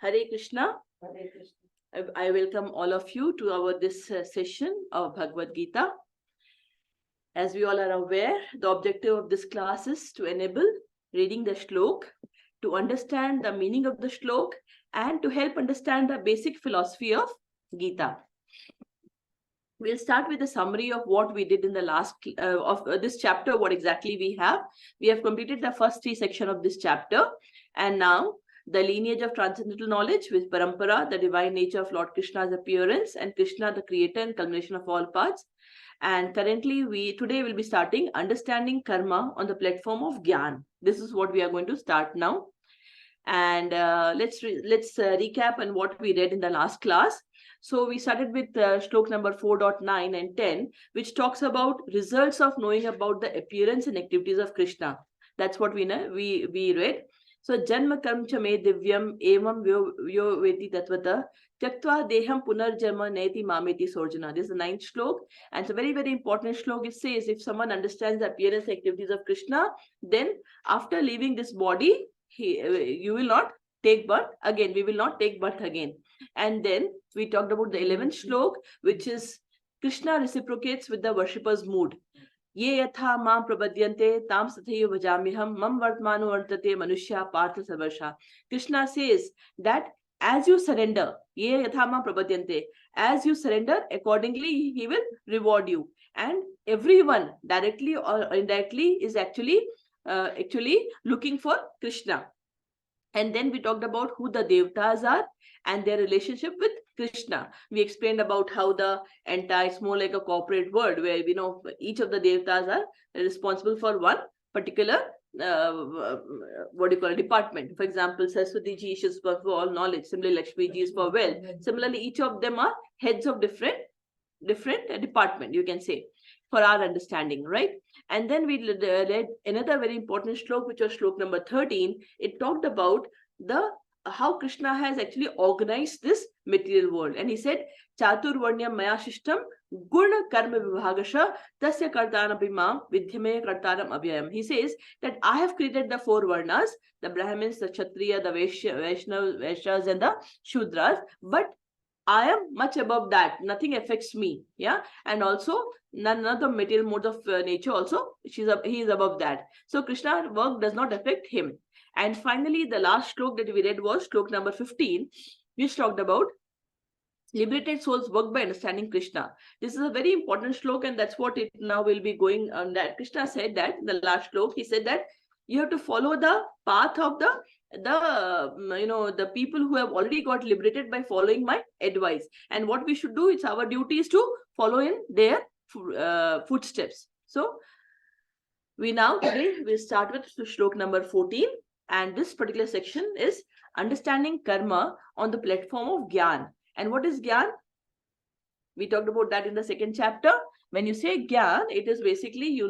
Hare Krishna. Hare Krishna. I welcome all of you to our this session of Bhagavad Gita. As we all are aware, the objective of this class is to enable reading the shlok, to understand the meaning of the shlok, and to help understand the basic philosophy of Gita. We'll start with a summary of what we did in the last of this chapter, what exactly we have. We have completed the first three sections of this chapter, and now the lineage of transcendental knowledge with Parampara, the divine nature of Lord Krishna's appearance, and Krishna, the creator and culmination of all paths. And currently, today we'll be starting understanding karma on the platform of Gyan. This is what we are going to start now. And let's recap on what we read in the last class. So we started with shlok number 4.9 and 10, which talks about results of knowing about the appearance and activities of Krishna. That's what we know. We read. So janma karm cha me divyam evam vyo veti tatvata tyaktva deham punarjama neti mameti sorjana. This is the 9th shlok, and it's a very, very important shlok. It says if someone understands the appearance and activities of Krishna, then after leaving this body, you will not take birth again. We will not take birth again. And then we talked about the 11th shlok, which is Krishna reciprocates with the worshipper's mood. Ye yatha mam prabhadyante tam sathayo bhajamiham mam vartmano vartate manushya partha sarvasha. Krishna says that as you surrender, ye yatha mam prabhadyante, as you surrender, accordingly he will reward you. And everyone, directly or indirectly, is actually looking for Krishna. And then we talked about who the Devatas are and their relationship with Krishna. We explained about how the entire, it's more like a corporate world where we know each of the Devatas are responsible for one particular department. For example, Saraswati ji is for all knowledge. Similarly, Lakshmi ji is for wealth. Similarly, each of them are heads of different department, you can say, for our understanding, right? And then we read another very important shlok, which was shlok number 13. It talked about how Krishna has actually organized this material world. And he said, Chatur Varnyam Maya Shishtam Guna Karma Vibhagasha Tasya Kartanam Bimam Vidhyame Kartaram Abhyayam. He says that I have created the 4 Varnas, the Brahmins, the Kshatriya, the Vaishyas, and the Shudras, but I am much above that. Nothing affects me. Yeah. And also, none of the material modes of nature also, he is above that. So, Krishna's work does not affect him. And finally, the last shlok that we read was shlok number 15, which talked about liberated souls work by understanding Krishna. This is a very important shlok, and that's what it now will be going on. That Krishna said that in the last shlok, he said that you have to follow the path of the people who have already got liberated by following my advice. And what we should do, it's our duty is to follow in their footsteps. So we now today will start with shlok number 14, and this particular section is understanding karma on the platform of Gyan. And what is Gyan? We talked about that in the 2nd chapter. When you say Gyan, it is basically,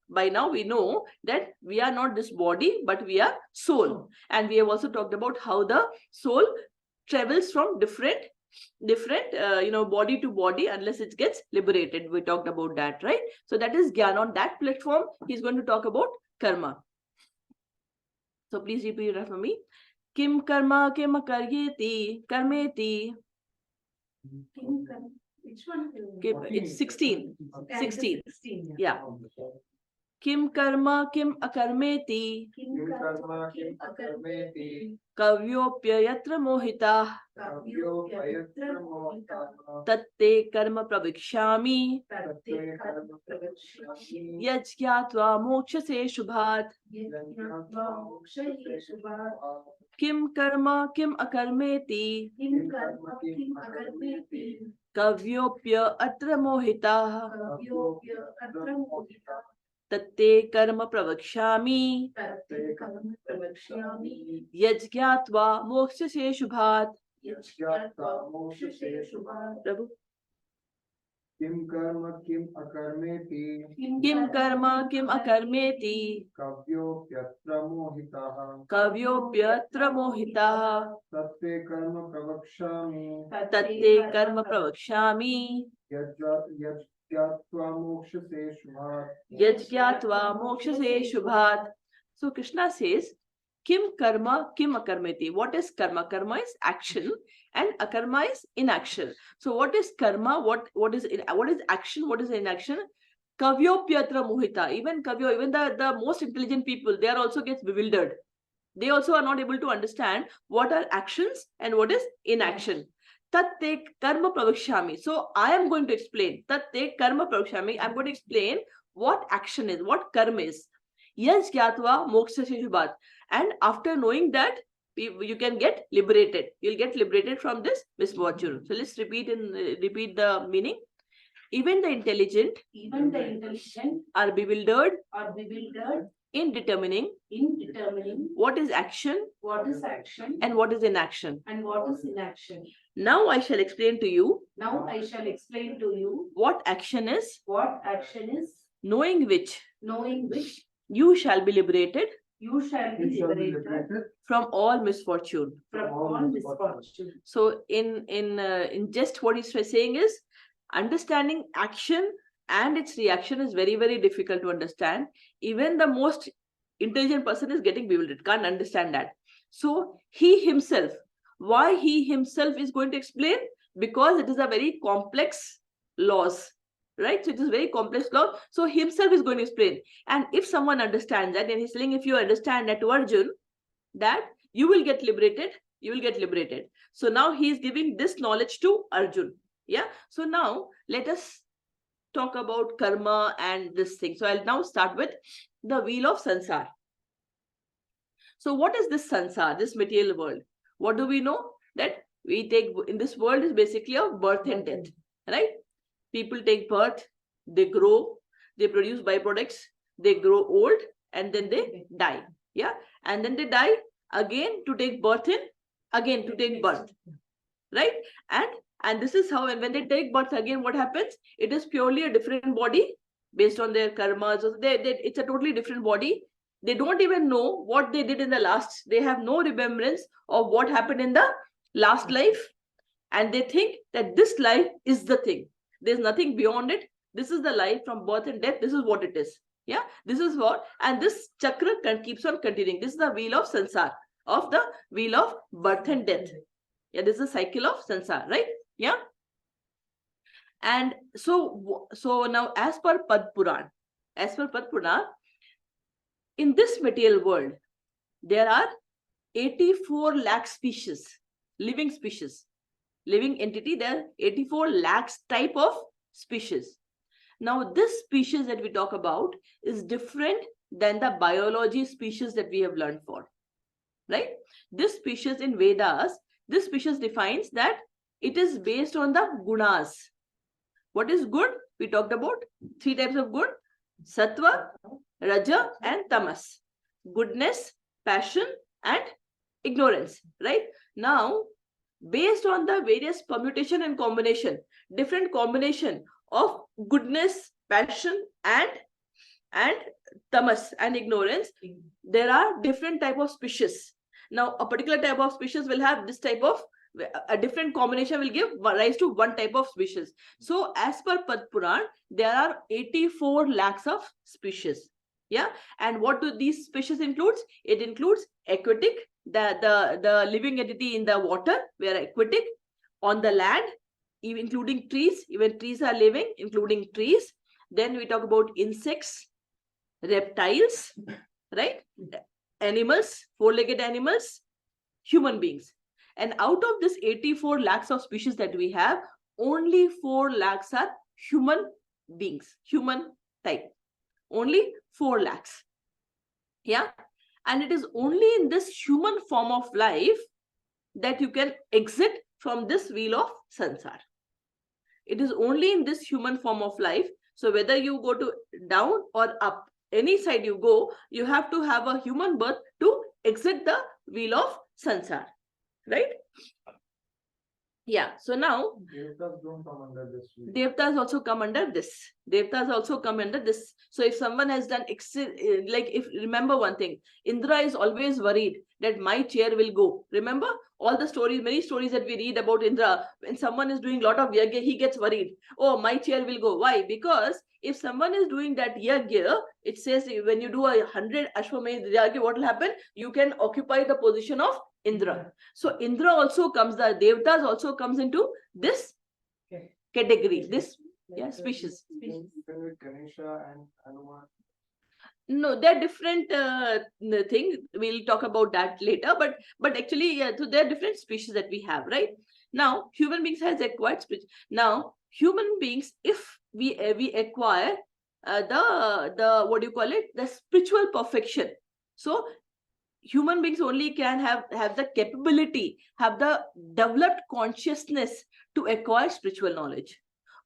by now we know that we are not this body, but we are soul. And we have also talked about how the soul travels from different body to body unless it gets liberated. We talked about that, right? So that is Gyan. On that platform, he's going to talk about karma. So please repeat it after me. Kim karma kim karyeti karmeti. Which one? It's 16. Okay, 16. 16. Yeah. Kim karma kim akarmeti. Kim karma kim akarmeti. Kavyopya yatra mohita. Kavyopya yatra mohita. Tatte karma pravikshami. Tatte karma pravikshami. Yajgyatva mokshase shubhat. Yajnatva mokshase shubhat. Kim karma kim akarmeti. Kim karma kim akarmeti. Kavyopya atra mohita. Kavyopya atra mohita. Tatte karma pravakshami. Tatte karma pravikshami. Yajgyatva mokshase shubhat. Yajnatva mokshase shubhat. Prabhu. Kim karma kim akarmeti. Kim karma kim akarmeti. Kavyopyatra mohitaha. Kavyopyatra mohitaha. Tatte karma pravakshami. Tatte karma pravakshami. Yajgyatva mokshase shubhat. Yajgyatva mokshase shubhat. So Krishna says Kim karma, kim akarmeti. What is karma? Karma is action and akarma is inaction. So what is karma? What is action? What is inaction? Kavyopyatra mohita. Even kavyo, even the most intelligent people, they are also gets bewildered. They also are not able to understand what are actions and what is inaction. Tatte karma pravakshami. So I am going to explain. Tatte karma pravakshami. I'm going to explain what action is, what karma is. Yes, gyatva moksha shubhat. And after knowing that, you can get liberated. You'll get liberated from this misfortune. So let's repeat the meaning. Even the intelligent are bewildered in determining what is action and what is inaction. Now I shall explain to you what action is, knowing which you shall be liberated You shall be liberated from all misfortune. from all misfortune. So in just what he's saying is, understanding action and its reaction is very, very difficult to understand. Even the most intelligent person is getting bewildered, can't understand that. So he himself, why he himself is going to explain? Because it is a very complex laws, right? So it is very complex law. So himself is going to explain. And if someone understands that, and he's saying, if you understand that to Arjun, that you will get liberated, you will get liberated. So now he is giving this knowledge to Arjun. Yeah. So now let us talk about karma and this thing. So I'll now start with the wheel of sansar. So what is this sansar, this material world? What do we know? That we take in this world is basically of birth and death, right? People take birth, they grow, they produce byproducts, they grow old, and then they die. Yeah. And then they die again to take birth in, again to take birth, right? And this is how, and when they take birth again, what happens? It is purely a different body based on their karmas. It's a totally different body. They don't even know what they did in the last. They have no remembrance of what happened in the last life. And they think that this life is the thing. There's nothing beyond it. This is the life from birth and death. This is what it is. Yeah, this is what, and this chakra keeps on continuing. This is the wheel of sansar, of the wheel of birth and death. Yeah, this is a cycle of sansar, right? Yeah. And so now as per Pad Puran, in this material world, there are 84 lakh species, living entity. There are 84 lakhs type of species. Now this species that we talk about is different than the biology species that we have learned for, right? This species in Vedas, this species defines that it is based on the gunas. What is good? We talked about 3 types of good: sattva, raja, and tamas. Goodness, passion, and ignorance, right? Now, based on the various permutation and combination, different combination of goodness, passion, and tamas and ignorance, there are different type of species. Now, a particular type of species will have this type of, a different combination will give rise to one type of species. So as per Pad Puran, there are 84 lakhs of species. Yeah. And what do these species includes? It includes aquatic, the living entity in the water, we are aquatic. On the land, including trees, even trees are living, including trees. Then we talk about insects, reptiles, right? Animals, 4-legged animals, human beings. And out of this 84 lakhs of species that we have, only 4 lakhs are human beings, human type. Only 4 lakhs. Yeah. And it is only in this human form of life that you can exit from this wheel of sansar. It is only in this human form of life. So whether you go to down or up, any side you go, you have to have a human birth to exit the wheel of sansar, right? Yeah. So now Devtas don't come under this. Devtas also come under this. Devtas also come under this. So if someone has done, like if remember one thing, Indra is always worried that my chair will go. Remember all the stories, many stories that we read about Indra. When someone is doing a lot of yagya, he gets worried. Oh, my chair will go. Why? Because if someone is doing that yagya, it says when you do 100 Ashwamedh yagya, what will happen? You can occupy the position of Indra. So Indra also comes, the Devtas also comes into this category, this species. Even with Ganesha and Hanuman. No, they're different thing. We'll talk about that later. But actually, yeah, so they're different species that we have, right? Now, human beings has acquired speech. Now, human beings, if we acquire the what do you call it? The spiritual perfection. So human beings only can have the capability, have the developed consciousness to acquire spiritual knowledge.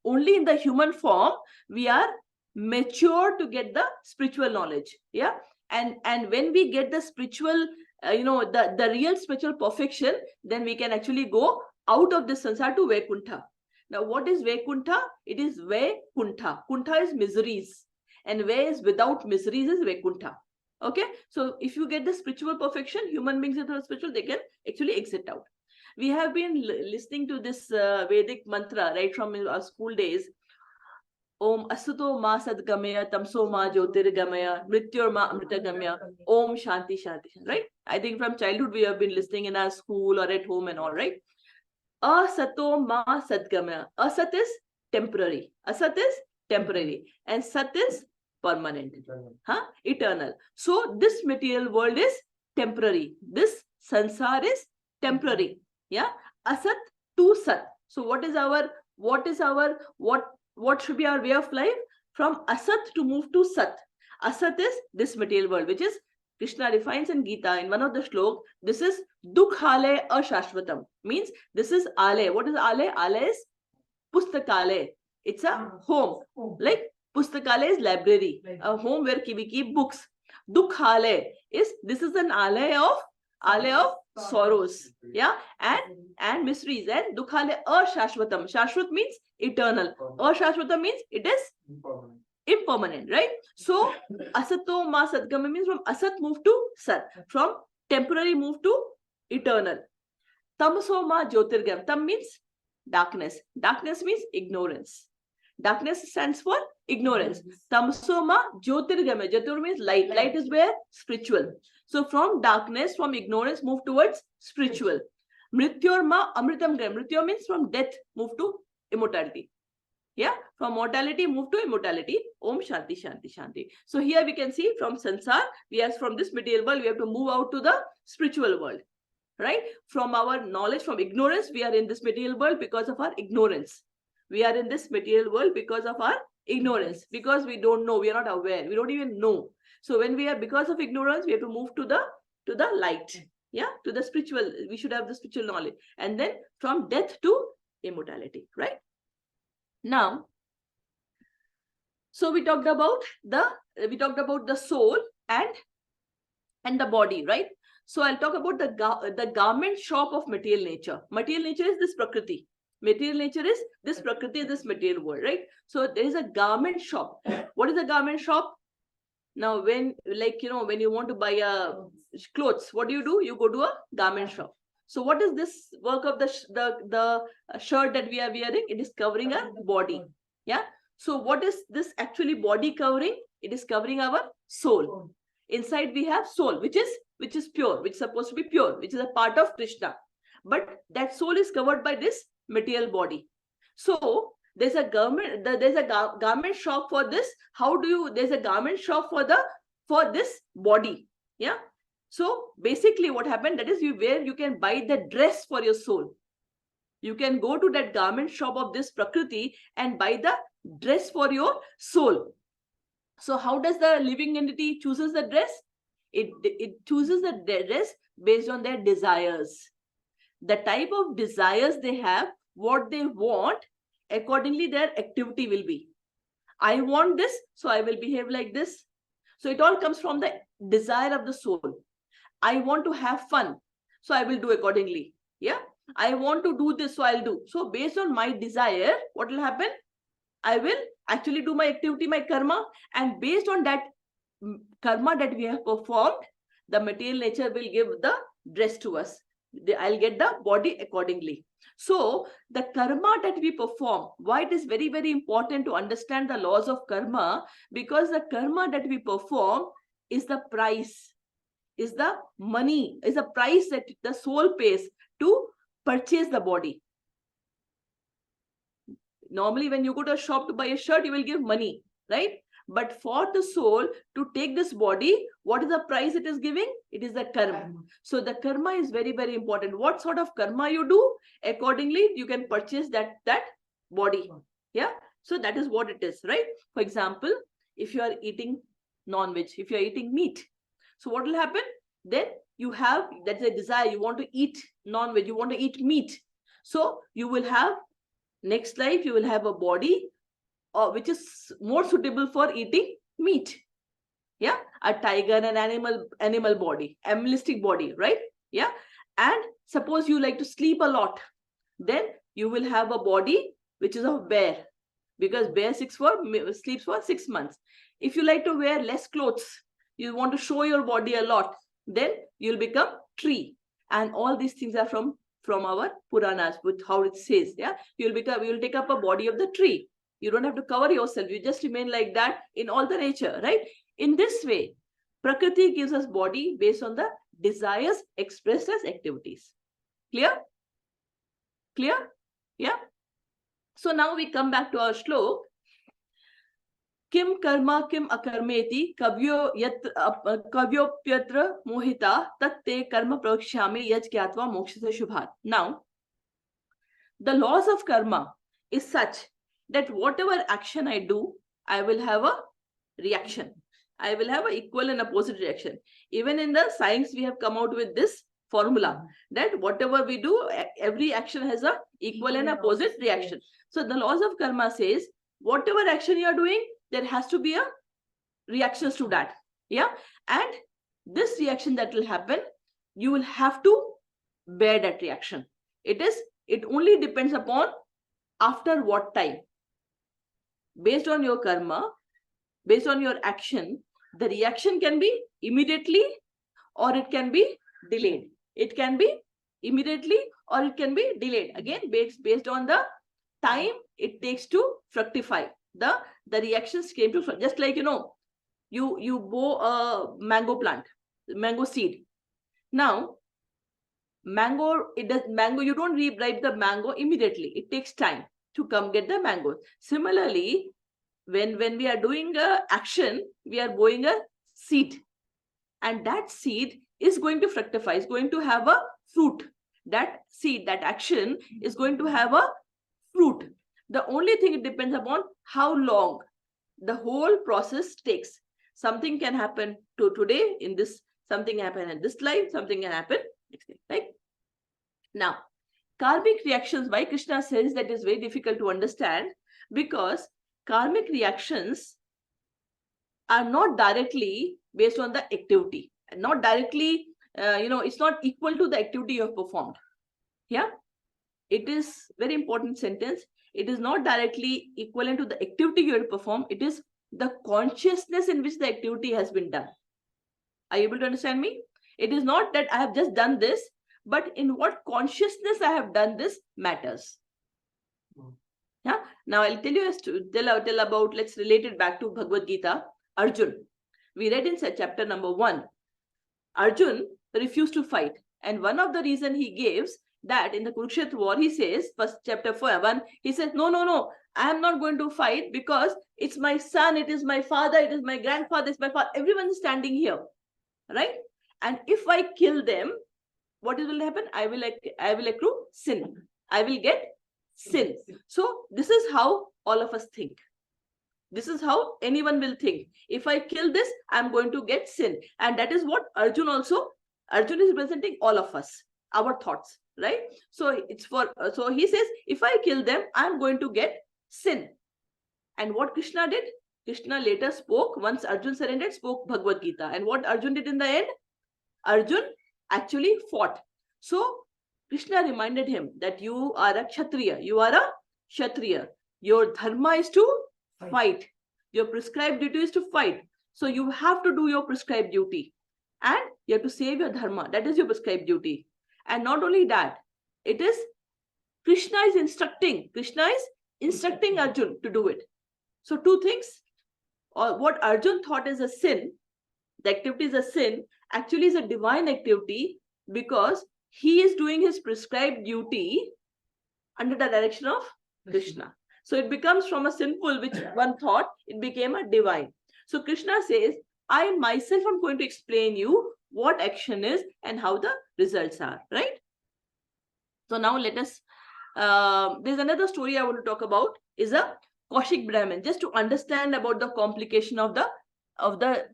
Only in the human form we are mature to get the spiritual knowledge. Yeah. And when we get the spiritual the real spiritual perfection, then we can actually go out of this sansar to Vaikuntha. Now what is Vaikuntha? It is Vaikuntha. Kuntha is miseries, and where is without miseries is Vaikuntha. Okay, so if you get the spiritual perfection, human beings that are spiritual, they can actually exit out. We have been listening to this Vedic mantra right from our school days. Om Asuto Ma Sadgamaya, Tamso Ma Jyotirgamaya, Mrityor Ma Amritagamaya, Om Shanti Shanti. Right? I think from childhood we have been listening in our school or at home and all, right? Asato Ma Sadgamaya. Asat is temporary. Asat is temporary. And Sat is permanent. Eternal. So this material world is temporary. This sansar is temporary. Yeah. Asat to Sat. So what should be our way of life? From Asat to move to Sat. Asat is this material world, which is Krishna defines in Gita in one of the shlok. This is Dukhale Ashashvatam. Means this is Ale. What is Ale? Ale is Pustakale. It's a home. Like Pustakale is library, a home where we keep books. Dukhale is, this is an ale of sorrows, yeah, and mysteries. And Dukhale Ashashvatam. Shashvat means eternal. Ashashvatam means it is impermanent, right? So Asato Ma Sadgama means from Asat move to Sat, from temporary move to eternal. Tamso Ma Jyotirgam. Tam means darkness. Darkness means ignorance. Darkness stands for ignorance. Tamso Ma Jyotirgama. Jyotir means light. Light is where? Spiritual. So from darkness, from ignorance, move towards spiritual. Mrityor Ma Amritam Gam. Mrityor means from death, move to immortality. Yeah, from mortality, move to immortality. Om Shanti Shanti Shanti. So here we can see from sansar, we are from this material world, we have to move out to the spiritual world. Right? From our knowledge, from ignorance, we are in this material world because of our ignorance. We are in this material world because of our ignorance, because we don't know, we are not aware, we don't even know. So when we are, because of ignorance, we have to move to the light. Yeah, to the spiritual, we should have the spiritual knowledge. And then from death to immortality, right? Now, so we talked about the soul and the body, right? So I'll talk about the garment shop of material nature. Material nature is this Prakriti. Material nature is this Prakriti, this material world, right? So there is a garment shop. What is a garment shop? Now, when you want to buy clothes, what do? You go to a garment shop. So what is this work of the shirt that we are wearing? It is covering our body. Yeah. So what is this actually body covering? It is covering our soul. Inside we have soul, which is pure, which is supposed to be pure, which is a part of Krishna. But that soul is covered by this material body. So there's a garment shop for this. There's a garment shop for this body. Yeah. So basically what happened, that is where you can buy the dress for your soul. You can go to that garment shop of this Prakriti and buy the dress for your soul. So how does the living entity chooses the dress? It chooses the dress based on their desires. The type of desires they have, what they want, accordingly their activity will be. I want this, so I will behave like this. So it all comes from the desire of the soul. I want to have fun, so I will do accordingly. Yeah. I want to do this, so I'll do. So based on my desire, what will happen? I will actually do my activity, my karma, and based on that karma that we have performed, the material nature will give the dress to us. I'll get the body accordingly. So the karma that we perform, why it is very, very important to understand the laws of karma, because the karma that we perform is the price, is the money, is the price that the soul pays to purchase the body. Normally, when you go to a shop to buy a shirt, you will give money, right? But for the soul to take this body, what is the price it is giving? It is the karma. So the karma is very, very important. What sort of karma you do, accordingly, you can purchase that body. Yeah. So that is what it is, right? For example, if you are eating non-veg, if you are eating meat, so what will happen? Then you have, that's a desire, you want to eat non-veg, you want to eat meat. So you will have, next life, you will have a body which is more suitable for eating meat. Yeah, a tiger, an animal body, animalistic body, right? Yeah. And suppose you like to sleep a lot, then you will have a body which is of bear, because bear sleeps for 6 months. If you like to wear less clothes, you want to show your body a lot, then you'll become tree. And all these things are from our Puranas, with how it says. Yeah, you'll take up a body of the tree. You don't have to cover yourself. You just remain like that in all the nature, right? In this way, Prakriti gives us body based on the desires expressed as activities. Clear? Clear? Yeah. So now we come back to our shlok. Kim karma kim akarmeti kavyopyatra mohita tatte karma prakshyami yaj kyatva mokshase shubhat. Now, the laws of karma is such that whatever action I do, I will have a reaction. I will have an equal and opposite reaction. Even in the science, we have come out with this formula that whatever we do, every action has a equal and opposite reaction. So the laws of karma says, whatever action you are doing, there has to be a reactions to that. Yeah. And this reaction that will happen, you will have to bear that reaction. It only depends upon after what time. Based on your karma, based on your action, the reaction can be immediately or it can be delayed. It can be immediately or it can be delayed. Again, based on the time it takes to fructify. The reactions came to, just like, you grow a mango plant, mango seed. Now, mango, you don't ripe the mango immediately. It takes time to come get the mango. Similarly, when we are doing a action, we are growing a seed, and that seed is going to fructify, is going to have a fruit. That seed, that action is going to have a fruit. The only thing it depends upon how long the whole process takes. Something can happen today in this, something happen in this life, something can happen next life, right? Now, karmic reactions, why Krishna says that is very difficult to understand, because karmic reactions are not directly based on the activity, not directly, it's not equal to the activity you have performed. Yeah, it is very important sentence. It is not directly equivalent to the activity you have performed. It is the consciousness in which the activity has been done. Are you able to understand me? It is not that I have just done this, but in what consciousness I have done this matters. Yeah. Now I'll tell you tell about, let's relate it back to Bhagavad Gita. Arjun. We read in chapter number 1. Arjun refused to fight. And one of the reasons he gives that in the Kurukshetra war, he says, first chapter 1, he says, no, I am not going to fight because it's my son, it is my father, it is my grandfather, it's my father. Everyone is standing here, right? And if I kill them, what will happen? I will accrue sin. I will get sin. So this is how all of us think. This is how anyone will think. If I kill this, I'm going to get sin. And that is what Arjun is representing all of us, our thoughts, right? So it's so he says, if I kill them, I'm going to get sin. And what Krishna did? Krishna later spoke, once Arjun surrendered, spoke Bhagavad Gita. And what Arjun did in the end? Arjun actually fought. So Krishna reminded him that you are a Kshatriya. You are a Kshatriya. Your dharma is to fight. Your prescribed duty is to fight. So you have to do your prescribed duty. And you have to save your dharma. That is your prescribed duty. And not only that, it is Krishna is instructing Arjun to do it. So two things. What Arjun thought is a sin, the activity is a sin, actually is a divine activity, because he is doing his prescribed duty under the direction of Krishna. So it becomes from a sinful, which one thought, it became a divine. So Krishna says, I myself am going to explain you what action is and how the results are, right? So now let us, there's another story I want to talk about, is a Kaushik Brahmin, just to understand about the complication of the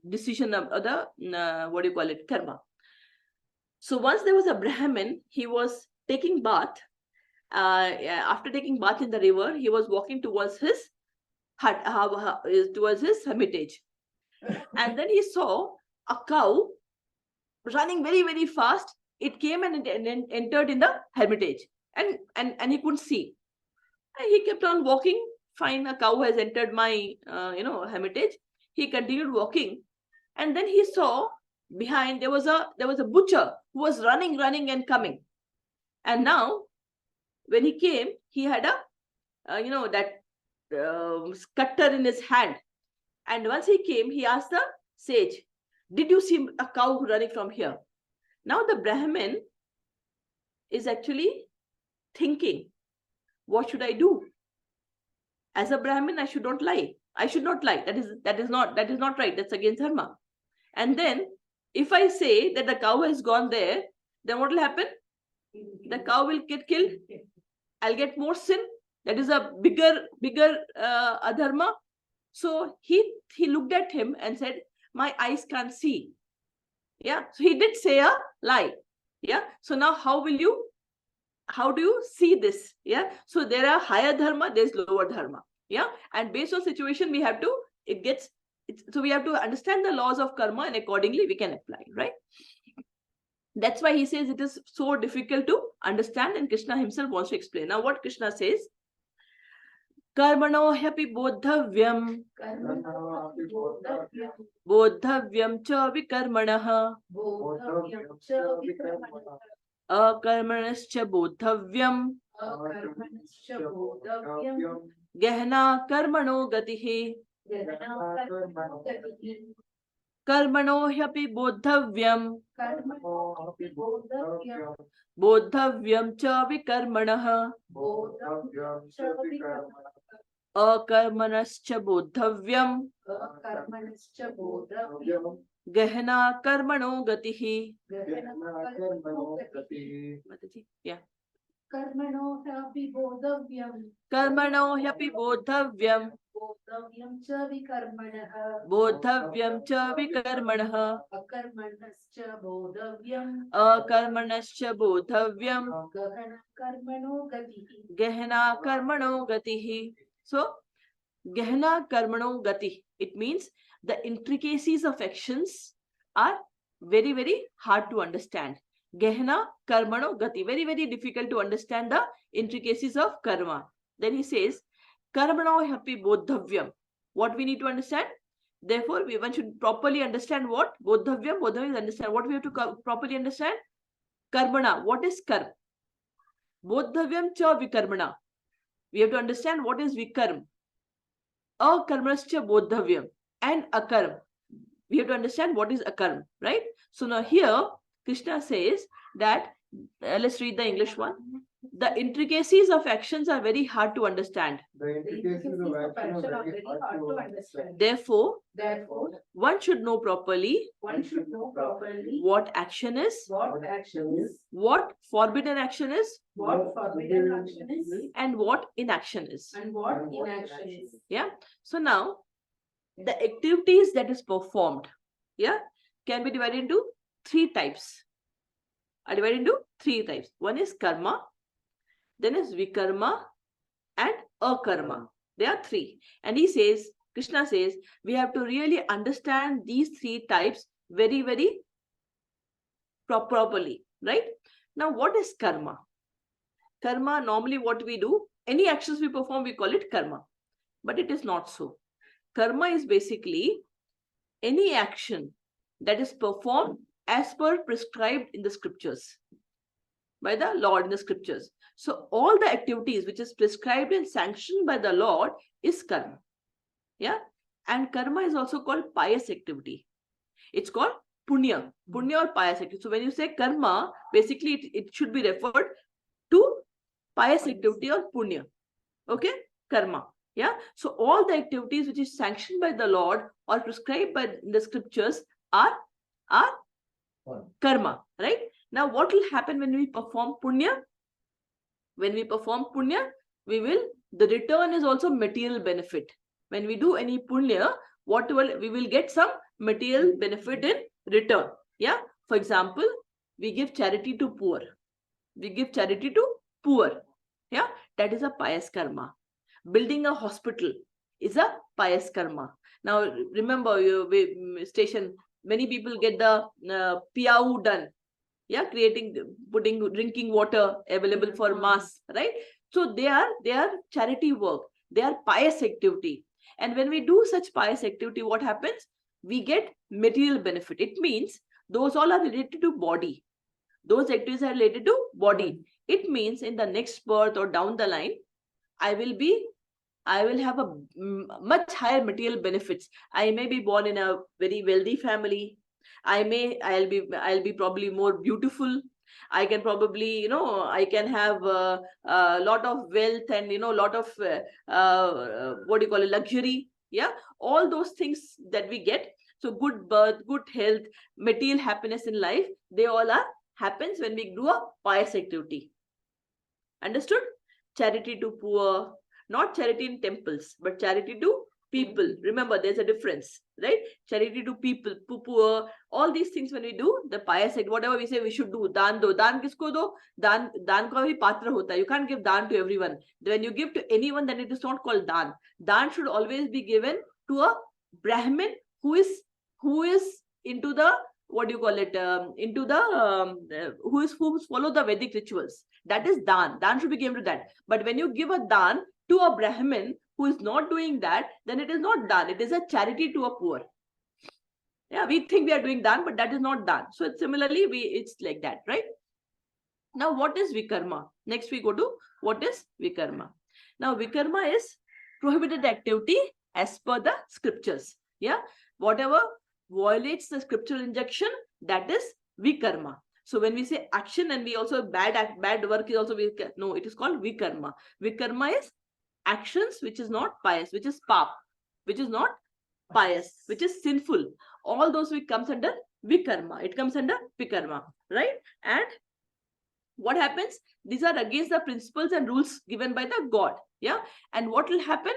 decision of the, what do you call it, karma. So once there was a Brahmin, he was taking bath. After taking bath in the river, he was walking towards his hut, towards his hermitage. And then he saw a cow running very, very fast. It came and it entered in the hermitage, and he couldn't see. And he kept on walking. Fine, a cow has entered my hermitage. He continued walking, and then he saw behind there was a butcher who was running and coming. And now when he came, he had a cutter in his hand. And once he came, he asked the sage, did you see a cow running from here? Now the Brahmin is actually thinking, what should I do? As a Brahmin, I should not lie. That is not right. That's against dharma. And then if I say that the cow has gone there, then what will happen? The cow will get killed. I'll get more sin. That is a bigger adharma. So he looked at him and said, my eyes can't see. Yeah. So he did say a lie. Yeah. So now how do you see this? Yeah. So there are higher dharma, there's lower dharma. Yeah. And based on situation, we have to, so we have to understand the laws of karma, and accordingly we can apply, right? That's why he says it is so difficult to understand, and Krishna himself wants to explain. Now what Krishna says, karmano hyapi bodhavyam cha vikarmanah akarmanascha bodhavyam gehna karmano gatihi. Karmano hyapi bodhavyam cha vikarmanah akarmanascha bodhavyam gehna karmano gatihi. Yeah. Karmano hyapi bodhavyam bodhavyam cha vikarmanah akarmanascha bodhavyam gehna karmano gatihi. So gehna karmano gati, it means the intricacies of actions are very, very hard to understand. Gehna karmano gati, very, very difficult to understand the intricacies of karma. Then he says, karmano hyapi bodhavyam. What we need to understand? Therefore, one should properly understand what? Bodhavyam. Bodhavyam is understand. What we have to properly understand? Karmana. What is karma? Bodhavyam cha vikarmana. We have to understand what is vikarm. Akarmascha bodhavyam. And akarm. We have to understand what is akarm, right? So now here, Krishna says that, let's read the English one. The intricacies of actions are very hard to understand. The intricacies of action are very hard to understand. Therefore, one should know properly what action is, what forbidden action is, and what inaction is. Yeah. So now, the activities that is performed, yeah, can be divided into three types. Are divided into three types. One is karma, then is vikarma, and akarma. There are three. And he says, Krishna says, we have to really understand these three types very, very properly, right? Now, what is karma? Karma, normally what we do, any actions we perform, we call it karma. But it is not so. Karma is basically any action that is performed as per prescribed in the scriptures, by the Lord in the scriptures. So all the activities which is prescribed and sanctioned by the Lord is karma. Yeah. And karma is also called pious activity. It's called punya. Punya or pious activity. So when you say karma, basically it should be referred to pious activity or punya. Okay. Karma. Yeah. So all the activities which is sanctioned by the Lord or prescribed by the scriptures are karma. Right. Now what will happen when we perform punya? When we perform punya, the return is also material benefit. When we do any punya, we will get some material benefit in return. Yeah. For example, we give charity to poor. We give charity to poor. Yeah. That is a pious karma. Building a hospital is a pious karma. Now, remember, many people get the piyau done. Yeah, putting drinking water available for mass, right? So they are charity work. They are pious activity. And when we do such pious activity, what happens? We get material benefit. It means those all are related to body. Those activities are related to body. It means in the next birth or down the line, I will have a much higher material benefits. I may be born in a very wealthy family. I'll be probably more beautiful. I can probably, I can have a lot of wealth and, lot of, luxury. Yeah. All those things that we get. So good birth, good health, material happiness in life, they all happens when we do a pious activity. Understood? Charity to poor, not charity in temples, but charity to people. Remember, there's a difference, right? Charity to people, poor, all these things when we do, the pious act, whatever we say we should do, daan do. Daan kisko do? Daan ko bhi patra hota hai. You can't give daan to everyone. When you give to anyone, then it is not called daan. Daan should always be given to a Brahmin who is into the, who follow the Vedic rituals. That is daan. Daan should be given to that. But when you give a daan to a Brahmin who is not doing that, then it is not daan. It is a charity to a poor. Yeah, we think we are doing daan, but that is not daan. So similarly, it's like that, right? Now, what is vikarma? Next we go to what is vikarma. Now, vikarma is prohibited activity as per the scriptures. Yeah, whatever violates the scriptural injunction, that is vikarma. So when we say action and we also bad work is also no, it is called vikarma. Vikarma is actions which is not pious, which is pap, which is not pious, which is sinful. All those comes under vikarma. It comes under vikarma, right? And what happens? These are against the principles and rules given by the God. Yeah. And what will happen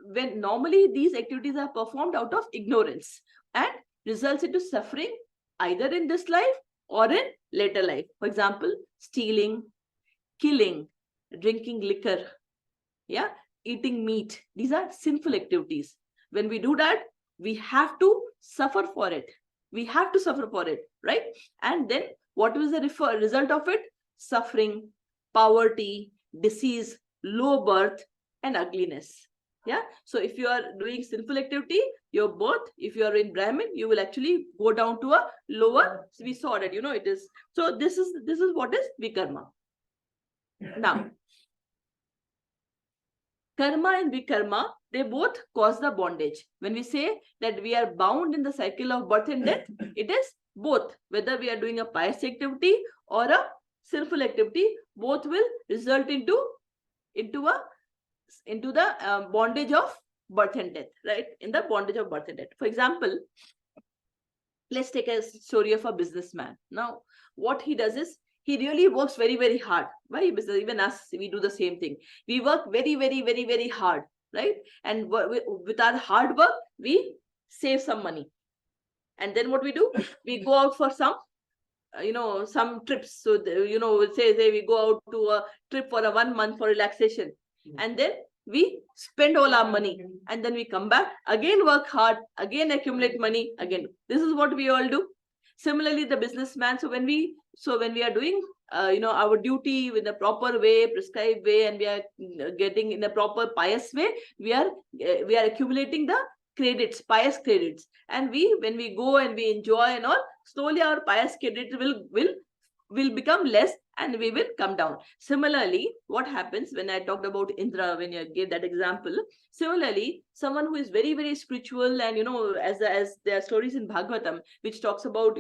when normally these activities are performed out of ignorance and results into suffering either in this life or in later life. For example, stealing, killing, drinking liquor, yeah, eating meat. These are sinful activities. When we do that, we have to suffer for it. We have to suffer for it, right? And then what was the result of it? Suffering, poverty, disease, low birth, and ugliness. Yeah. So if you are doing sinful activity, your birth, if you are in Brahmin, you will actually go down to a lower. So we saw that, it is. So this is what is vikarma. Now, karma and vikarma, they both cause the bondage. When we say that we are bound in the cycle of birth and death, it is both. Whether we are doing a pious activity or a sinful activity, both will result into the bondage of birth and death, right? In the bondage of birth and death. For example, let's take a story of a businessman. Now, what he does is, he really works very, very hard. Why? Because even us, we do the same thing. We work very, very, very, very hard, right? And with our hard work, we save some money. And then what we do? We go out for some trips. So, say we go out to a trip for 1 month for relaxation. And then we spend all our money. And then we come back, again work hard, again accumulate money, again. This is what we all do. Similarly, the businessman. So when we are doing our duty in a proper way, prescribed way, and we are getting in a proper pious way, we are accumulating the credits, pious credits. And when we go and we enjoy and all, slowly our pious credit will become less and we will come down. Similarly, what happens when I talked about Indra, when you gave that example, similarly, someone who is very, very spiritual, and as there are stories in Bhagavatam which talks about,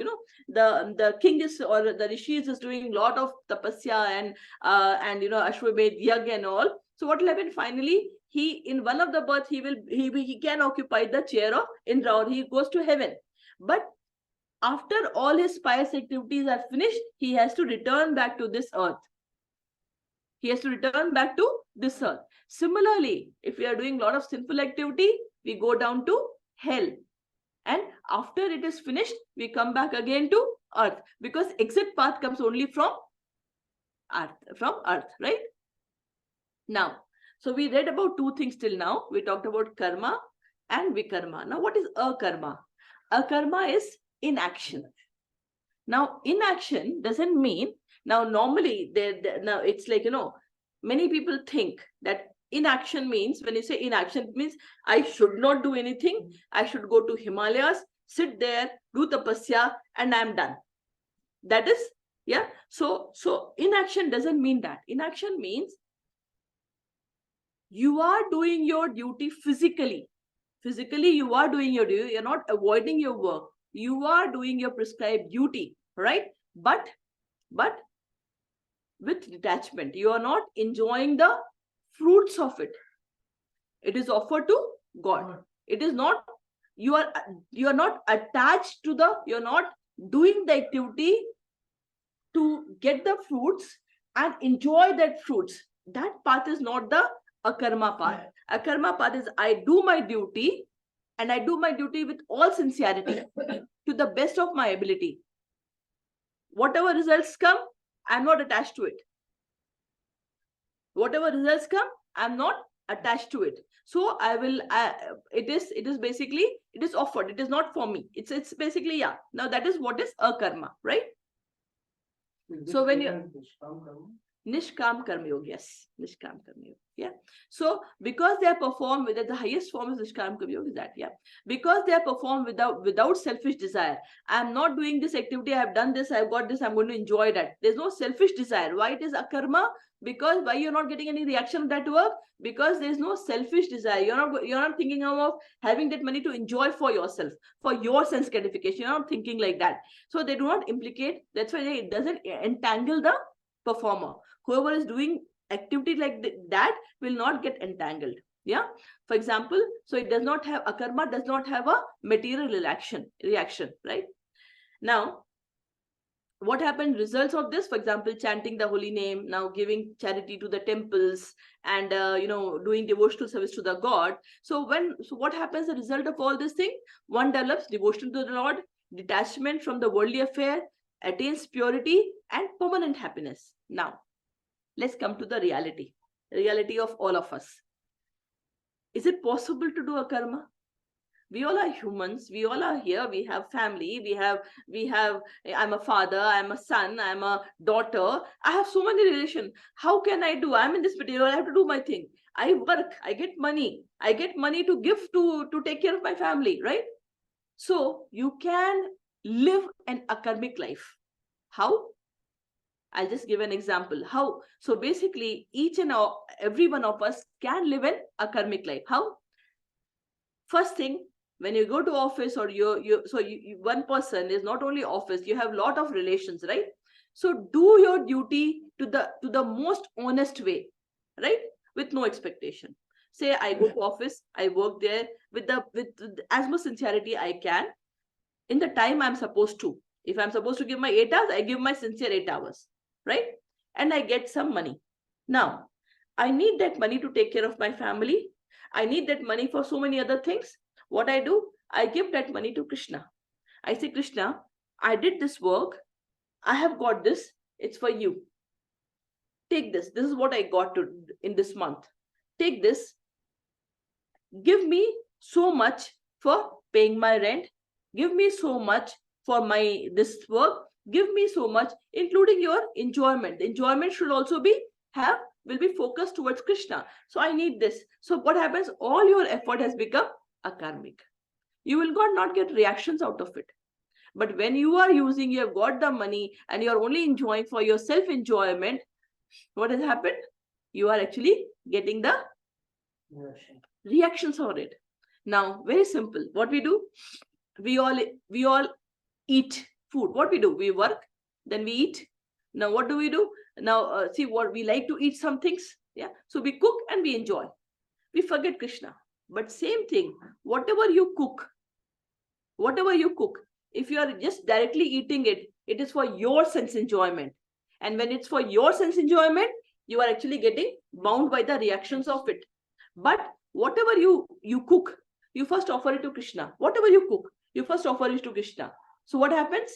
the king is, or the rishis is doing a lot of tapasya and Ashwamedh Yagya and all. So what will happen finally? He, in one of the births, he can occupy the chair of Indra, or he goes to heaven. But after all his pious activities are finished, he has to return back to this earth. He has to return back to this earth. Similarly, if we are doing a lot of sinful activity, we go down to hell. And after it is finished, we come back again to earth, because exit path comes only from earth, right? Now, so we read about two things till now. We talked about karma and vikarma. Now, what is akarma? Akarma is inaction. Now, inaction doesn't mean, now normally now it's like, many people think that inaction means, when you say inaction, it means I should not do anything. I should go to Himalayas, sit there, do tapasya, and I'm done. That is, yeah. So inaction doesn't mean that. Inaction means you are doing your duty physically. Physically, you are doing your duty. You're not avoiding your work. You are doing your prescribed duty, right? But with detachment. You are not enjoying the fruits of it. It is offered to God. It is not, you are not attached to you're not doing the activity to get the fruits and enjoy that fruits. That path is not the akarma path. Akarma path is I do my duty, and I do my duty with all sincerity to the best of my ability. Whatever results come, I'm not attached to it. Whatever results come, I'm not attached to it. So I will, it is basically, it is offered. It is not for me. It's basically, yeah. Now that is what is akarma, right? So when you Nishkam Karma Yoga, yes, Nishkam Karma Yoga, yeah. So because they are performed with the highest form of Nishkam Karma Yoga is that, yeah, because they are performed without selfish desire. I am not doing this activity. I have done this. I have got this. I'm going to enjoy that. There's no selfish desire. Why it is akarma? Because why you're not getting any reaction of that work? Because there's no selfish desire. You're not thinking of having that money to enjoy for yourself, for your sense gratification. You're not thinking like that. So they do not implicate. That's why it doesn't entangle the performer. Whoever is doing activity like that will not get entangled. Yeah. For example, so it does not have, akarma does not have a material reaction, right? Now, what happened? Results of this, for example, chanting the holy name, now giving charity to the temples, and doing devotional service to the God. So what happens? The result of all this thing, one develops devotion to the Lord, detachment from the worldly affair, attains purity and permanent happiness. Now, let's come to the reality of all of us. Is it possible to do a karma? We all are humans. We all are here. We have family. We have, I'm a father, I'm a son, I'm a daughter. I have so many relations. How can I do? I'm in this material. I have to do my thing. I work. I get money. I get money to give to take care of my family, right? So you can live an akarmic life. How? I'll just give an example. How? So basically, each and every one of us can live an akarmic life. How? First thing, when you go to office, or one person is not only office, you have a lot of relations, right? So do your duty to the most honest way, right? With no expectation. Say I go to office, I work there with as much sincerity I can in the time I'm supposed to. If I'm supposed to give my 8 hours, I give my sincere 8 hours, right? And I get some money. Now, I need that money to take care of my family. I need that money for so many other things. What I do, I give that money to Krishna. I say, Krishna, I did this work. I have got this. It's for you. Take this. This is what I got in this month. Take this. Give me so much for paying my rent. Give me so much for this work. give me so much, including your enjoyment. The enjoyment should also will be focused towards Krishna. So I need this. So what happens? All your effort has become akarmic. You will not get reactions out of it. But when you are using, you have got the money and you are only enjoying for your self-enjoyment, what has happened? You are actually getting the reactions for it. Now, very simple. What we do? We all eat food. What we do? We work, then we eat. Now, what do? Now, see what we like to eat some things. Yeah. So we cook and we enjoy. We forget Krishna. But same thing, whatever you cook, if you are just directly eating it, it is for your sense enjoyment. And when it's for your sense enjoyment, you are actually getting bound by the reactions of it. But whatever you cook, you first offer it to Krishna. Whatever you cook, you first offer it to Krishna. So what happens?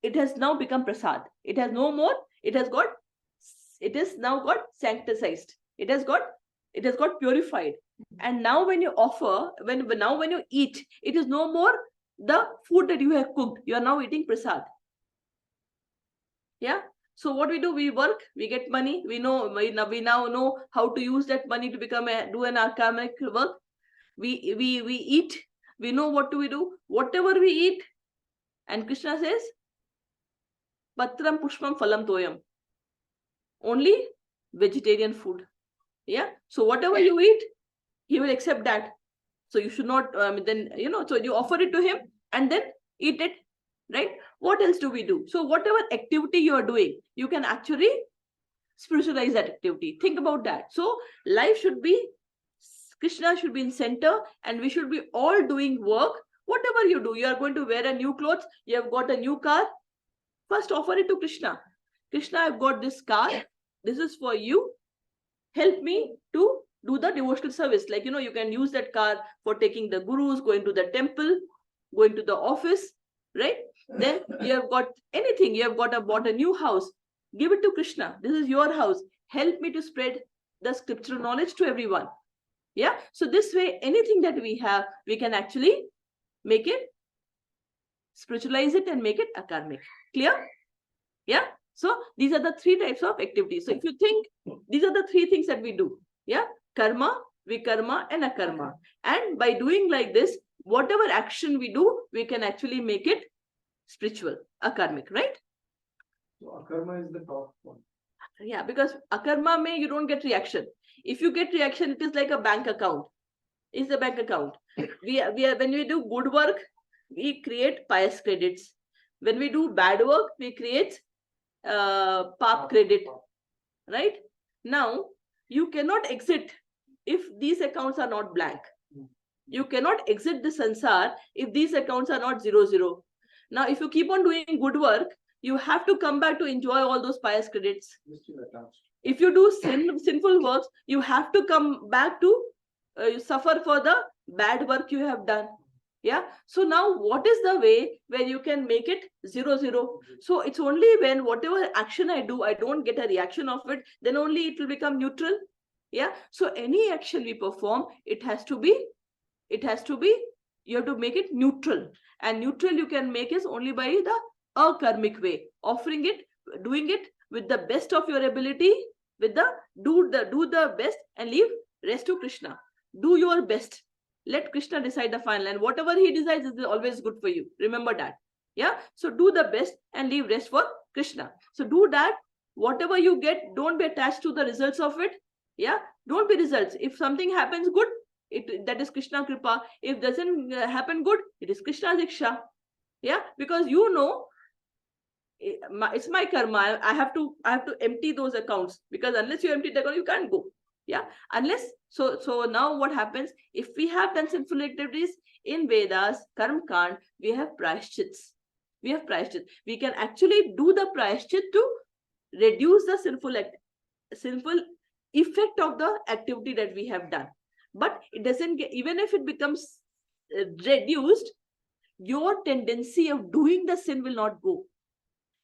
It has now become prasad. It has no more. It is now got sanctified. It has got purified. And now when you offer, when you eat, it is no more the food that you have cooked. You are now eating prasad. Yeah. So what we do? We work, we get money. We now know how to use that money to do an akarmic work. We eat. We know what do we do. Whatever we eat, and Krishna says, Patram pushpam phalam toyam. Only vegetarian food. Yeah. So whatever you eat, he will accept that. So you should not so you offer it to him and then eat it, right? What else do we do? So whatever activity you are doing, you can actually spiritualize that activity. Think about that. So life should be, Krishna should be in center, and we should be all doing work. Whatever you do, you are going to wear a new clothes, you have got a new car, first offer it to Krishna. Krishna, I've got this car. This is for you. Help me to do the devotional service. Like, you can use that car for taking the gurus, going to the temple, going to the office, right? Then you have got anything. You have bought a new house. Give it to Krishna. This is your house. Help me to spread the scriptural knowledge to everyone. Yeah. So this way, anything that we have, we can actually make it, spiritualize it and make it akarmic. Clear? Yeah. So these are the three types of activities. So if you think, these are the three things that we do. Yeah. Karma, vikarma and akarma. And by doing like this, whatever action we do, we can actually make it spiritual, akarmic, right? So akarma is the top one. Yeah, because akarma may you don't get reaction. If you get reaction, it is like a bank account. It's a bank account. When we do good work, we create pious credits. When we do bad work, we create pap credit, right? Now, you cannot exit if these accounts are not blank. You cannot exit the sansar if these accounts are not 0, 0. Now, if you keep on doing good work, you have to come back to enjoy all those pious credits. If you do sinful works, you have to come back to suffer for the bad work you have done. Yeah. So now what is the way where you can make it 0, 0? So it's only when whatever action I do, I don't get a reaction of it, then only it will become neutral. Yeah. So any action we perform, it has to be, you have to make it neutral. And neutral you can make is only by the akarmic way, offering it, doing it with the best of your ability, with the do the best and leave rest to Krishna. Do your best. Let Krishna decide the final, and whatever he decides is always good for you. Remember that. Yeah. So do the best and leave rest for Krishna. So do that. Whatever you get, don't be attached to the results of it. Yeah. Don't be results. If something happens good, that is Krishna Kripa. If doesn't happen good, it is Krishna Diksha. Yeah. Because it's my karma. I have to empty those accounts, because unless you empty the account, you can't go. Yeah. Unless so now what happens, if we have done sinful activities in Vedas, Karma Kand, we have prayashchits. We can actually do the prayashchit to reduce the sinful effect of the activity that we have done. But it doesn't get, even if it becomes reduced, your tendency of doing the sin will not go.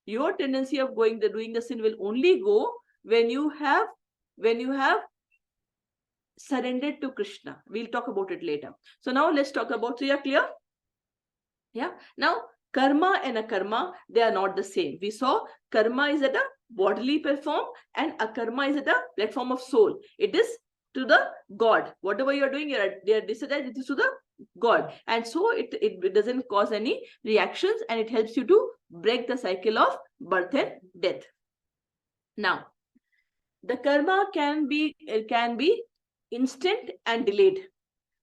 Your tendency of doing the sin will only go when you have surrendered to Krishna. We'll talk about it later. So now let's talk about, so you're clear? Yeah. Now Karma and akarma, they are not the same. We saw karma is at a bodily platform and akarma is at a platform of soul. It is to the God. Whatever you are doing, they are decided, it is to the God. And so it doesn't cause any reactions, and it helps you to break the cycle of birth and death. Now, the karma can be instant and delayed.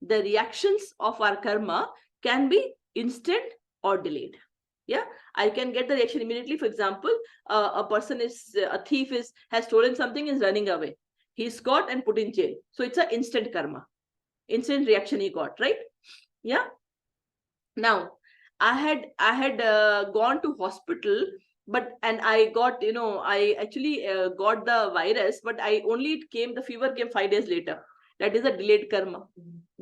The reactions of our karma can be instant or delayed. Yeah, I can get the reaction immediately. For example, a person a thief has stolen something, is running away. He's caught and put in jail. So it's an instant karma, instant reaction he got, right? Yeah. Now, I had gone to hospital, and I got, I actually got the virus, but the fever came 5 days later. That is a delayed karma,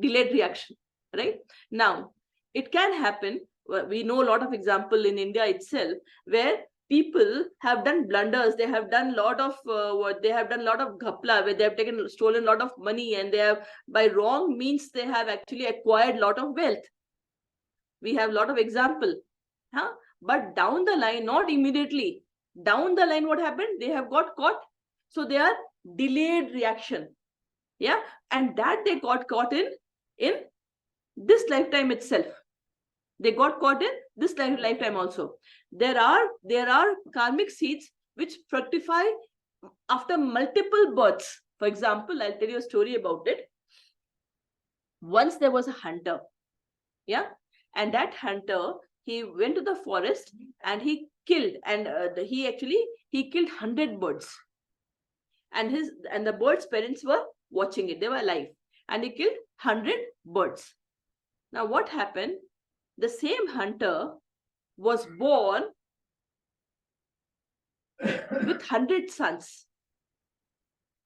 delayed reaction, right? Now, it can happen. We know a lot of example in India itself where people have done blunders. They have done a lot of ghapla, where they have stolen a lot of money, and they have, by wrong means, they have actually acquired a lot of wealth. We have a lot of example, but down the line, not immediately. Down the line, what happened? They have got caught, so they are delayed reaction. Yeah, and that they got caught in this lifetime itself. They got caught in this lifetime also. There are karmic seeds which fructify after multiple births. For example, I'll tell you a story about it. Once there was a hunter, yeah, and that hunter, he went to the forest and he killed, and he killed 100 birds, and the birds' parents were watching it. They were alive, and he killed 100 birds. Now what happened? The same hunter was born with 100 sons,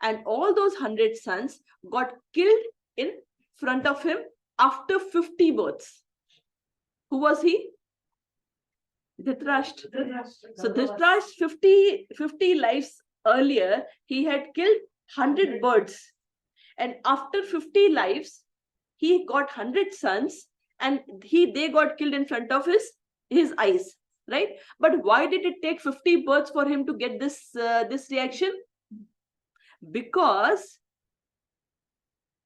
and all those 100 sons got killed in front of him after 50 births. Who was he? Dhritarashtra. So Dhritarashtra, 50 lives earlier, he had killed 100 birds, and after 50 lives, he got 100 sons, and they got killed in front of his eyes, right? But why did it take 50 births for him to get this reaction? Because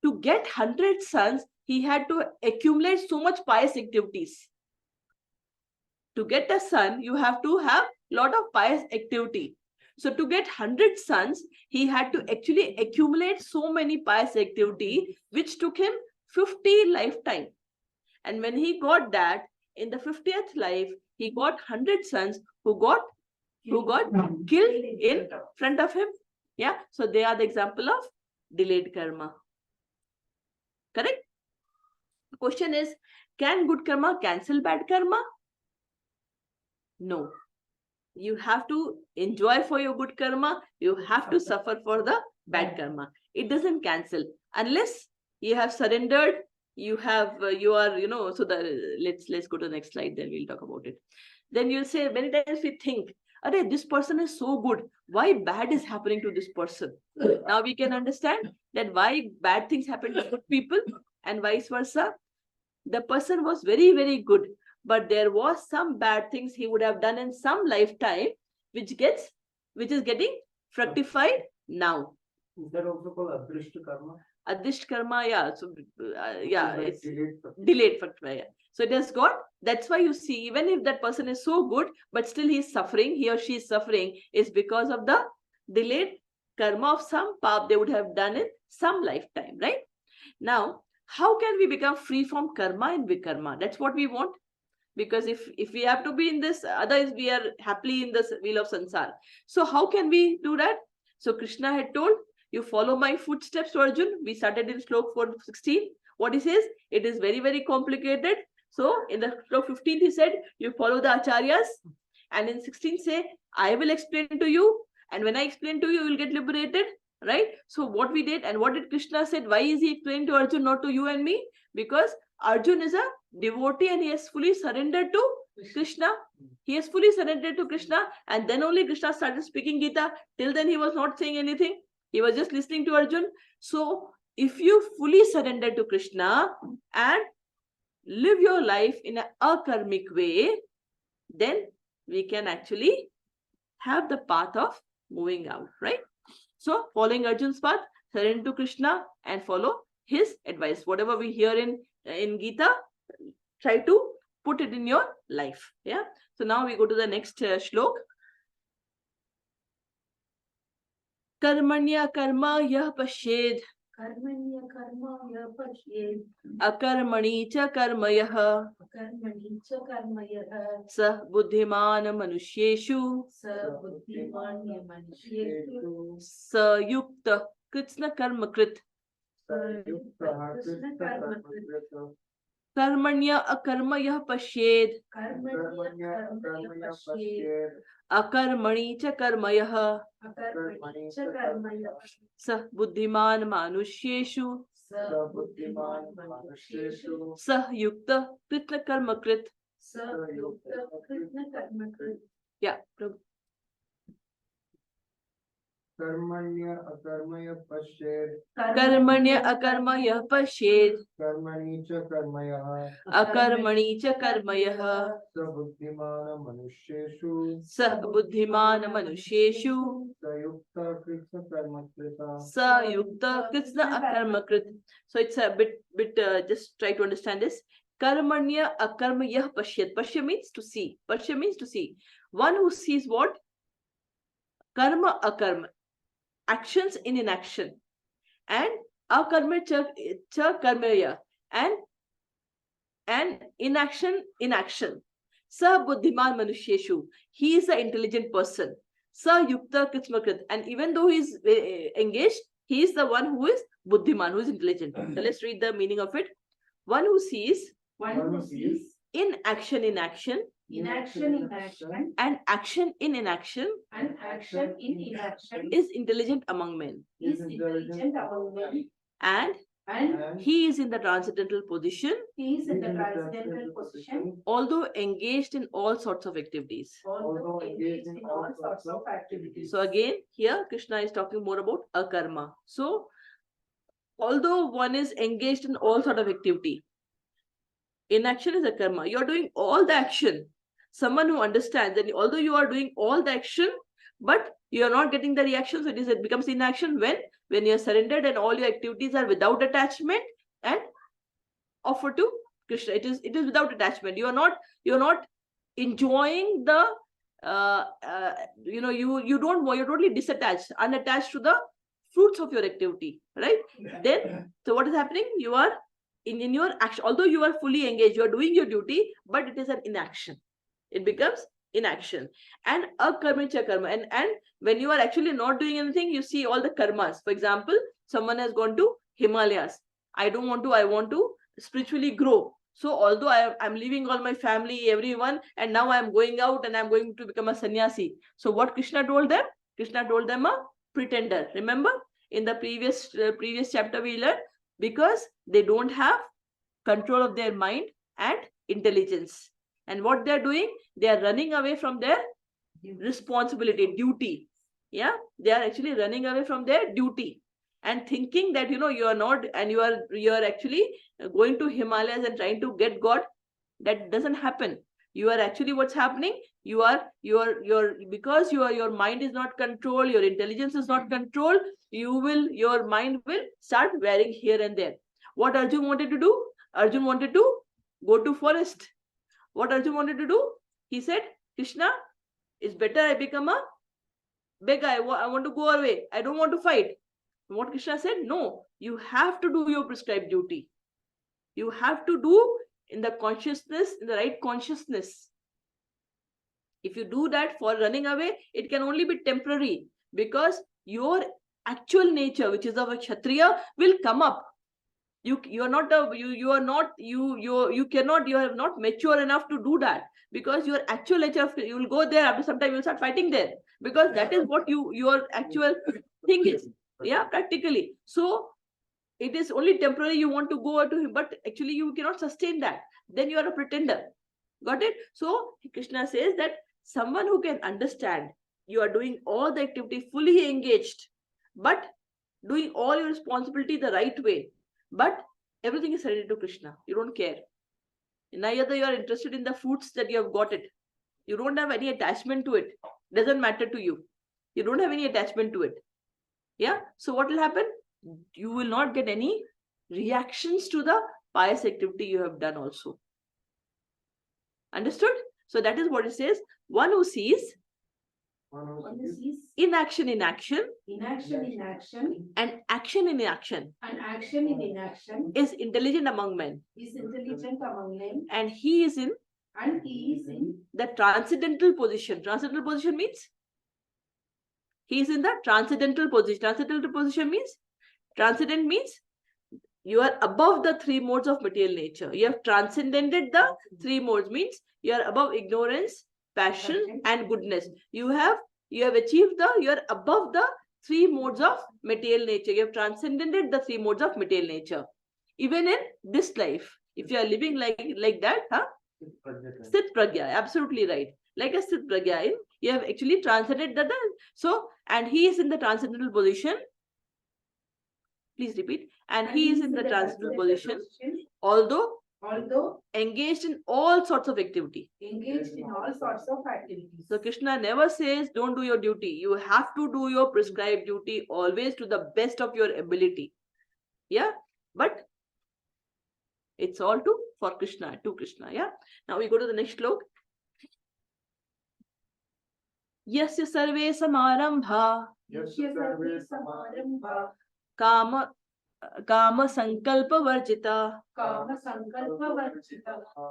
to get 100 sons, he had to accumulate so much pious activities. To get a son, you have to have a lot of pious activity. So to get 100 sons, he had to actually accumulate so many pious activity, which took him 50 lifetime. And when he got that, in the 50th life, he got 100 sons who got killed in front of him. Yeah, so they are the example of delayed karma. Correct? The question is, can good karma cancel bad karma? No. You have to enjoy for your good karma. You have to suffer for the bad karma. It doesn't cancel unless you have surrendered. So let's go to the next slide. Then we'll talk about it. Then you'll say, many times we think, "Arey, this person is so good. Why bad is happening to this person?" Now we can understand that why bad things happen to good people and vice versa. The person was very, very good, but there was some bad things he would have done in some lifetime, which is getting fructified now. Is that also called adrishta karma? Adrisht karma, yeah. So it's delayed fructify. Yeah. So it has got. That's why you see, even if that person is so good, but still he is suffering, he or she is suffering, is because of the delayed karma of some path they would have done in some lifetime, right? Now, how can we become free from karma and vikarma? That's what we want. Because if we have to be in this, otherwise we are happily in this wheel of sansar. So how can we do that? So Krishna had told, you follow my footsteps to Arjun. We started in Shlok 4:16. What he says, it is very, very complicated. So in the Shlok 15, he said, you follow the acharyas. And in 16 say, I will explain to you. And when I explain to you, you will get liberated. Right? So what we did, and what did Krishna said? Why is he explaining to Arjun, not to you and me? Because Arjun is a devotee and he has fully surrendered to Krishna. He has fully surrendered to Krishna, and then only Krishna started speaking Gita. Till then he was not saying anything. He was just listening to Arjun. So if you fully surrender to Krishna and live your life in an akarmic way, then we can actually have the path of moving out, right? So following Arjun's path, surrender to Krishna and follow his advice. Whatever we hear in Gita, try to put it in your life. Yeah. So now we go to the next shlok. Karmanya karma yah pashed. Karmanya karma yah pashed. Akarmani cha karma yah. Akarmani cha karma yah. Sah buddhiman manusyeshu. Sa buddhimanya manushyeshu. Sa yukta krishna karma krit. Krishna karma krit. Karmanya akarma yah pashed. Karmanya karma yah pashed. Akarmani cha karma yah. Akarmani cha karma yah. Sah buddhiman manusyeshu. Sa buddhiman manushyeshu. Sah yukta krishna karma krit. Sa yukta krishna karma krit. Yeah, Prabhu. Karmanya akarmaya pashed. Karmanya akarma yah pashed. Karmani cha karmaya. Akarmani cha karma yah. Sabuddhimana manusyeshu. Sah buddhiman manusyeshu. Sayukta krishna karma krita. Sa yukta krishna akarma krit. So it's a bit just try to understand this. Karmanya akarma yah pashyat. Pashya means to see. Pashya means to see. One who sees what? Karma akarma. Actions in inaction. And akarma cha karmaya. And inaction in action. Sa buddhiman manusyeshu. He is an intelligent person. Sa yukta krishna krit. And even though he is engaged, he is the one who is buddhiman, who is intelligent. So let's read the meaning of it. One who sees One who sees in action, inaction in action and action in inaction and action in inaction is intelligent among men. is intelligent among men, And and he is in the transcendental position, he is in the transcendental position, although engaged in all sorts of activities. although engaged in all sorts of activities. So again, here Krishna is talking more about akarma. So although one is engaged in all sort of activity, inaction is a karma. You are doing all the action. Someone who understands that although you are doing all the action, but you are not getting the reaction, so it becomes inaction when you are surrendered and all your activities are without attachment and offer to Krishna. It is without attachment. You are not enjoying the you're totally disattached, unattached to the fruits of your activity, right? Then so what is happening? You are in your action, although you are fully engaged, you are doing your duty, but it is an inaction. It becomes inaction. And akarma cha karma. And when you are actually not doing anything, you see all the karmas. For example, someone has gone to Himalayas. I want to spiritually grow. So although I'm leaving all my family, everyone, and now I'm going out and I'm going to become a sannyasi. So what Krishna told them? Krishna told them a pretender. Remember in the previous chapter we learned, because they don't have control of their mind and intelligence. And what they're doing, they are running away from their responsibility, duty. Yeah, they are actually running away from their duty and thinking that you are not, and you are actually going to Himalayas and trying to get God. That doesn't happen. You are actually, what's happening, because your mind is not controlled, your intelligence is not controlled, your mind will start varying here and there. What Arjun wanted to do? Arjun wanted to go to forest. What Arjun wanted to do? He said, Krishna, it's better I become a beggar. I want to go away. I don't want to fight. What Krishna said, no, you have to do your prescribed duty. You have to do in the right consciousness. If you do that for running away, it can only be temporary, because your actual nature, which is of a Kshatriya, will come up. You are not mature enough to do that, because your actual nature, you will go there, after some time you will start fighting there, because that is what your actual thing is. Yeah, practically. So it is only temporary. You want to go to him, but actually you cannot sustain that. Then you are a pretender. Got it? So Krishna says that someone who can understand, you are doing all the activity fully engaged, but doing all your responsibility the right way, but everything is surrendered to Krishna. You don't care. Neither you are interested in the fruits that you have got it. You don't have any attachment to it. Doesn't matter to you. You don't have any attachment to it. Yeah. So what will happen? You will not get any reactions to the pious activity you have done also. Understood? So that is what it says. One who sees inaction in action, inaction in action, and action in action and action in inaction, is intelligent among men, is intelligent among men, and he is in the transcendental position. Transcendental position means he is in the transcendental position. Transcendental position means transcendent means you are above the three modes of material nature. You have transcended the three modes, means you are above ignorance, passion, and goodness. You have achieved you are above the three modes of material nature. You have transcended the three modes of material nature. Even in this life, if you are living like that, Sthit Pragya, absolutely right. Like a Sthit Pragya, you have actually transcended that. So, and he is in the transcendental position. Please repeat. And he is in the transcendental position, although engaged in all sorts of activity. So Krishna never says don't do your duty. You have to do your prescribed duty always to the best of your ability. Yeah, but it's all to Krishna. Yeah. Now we go to the next slok. Yasya sarve samarambha काम संकल्प वर्जिता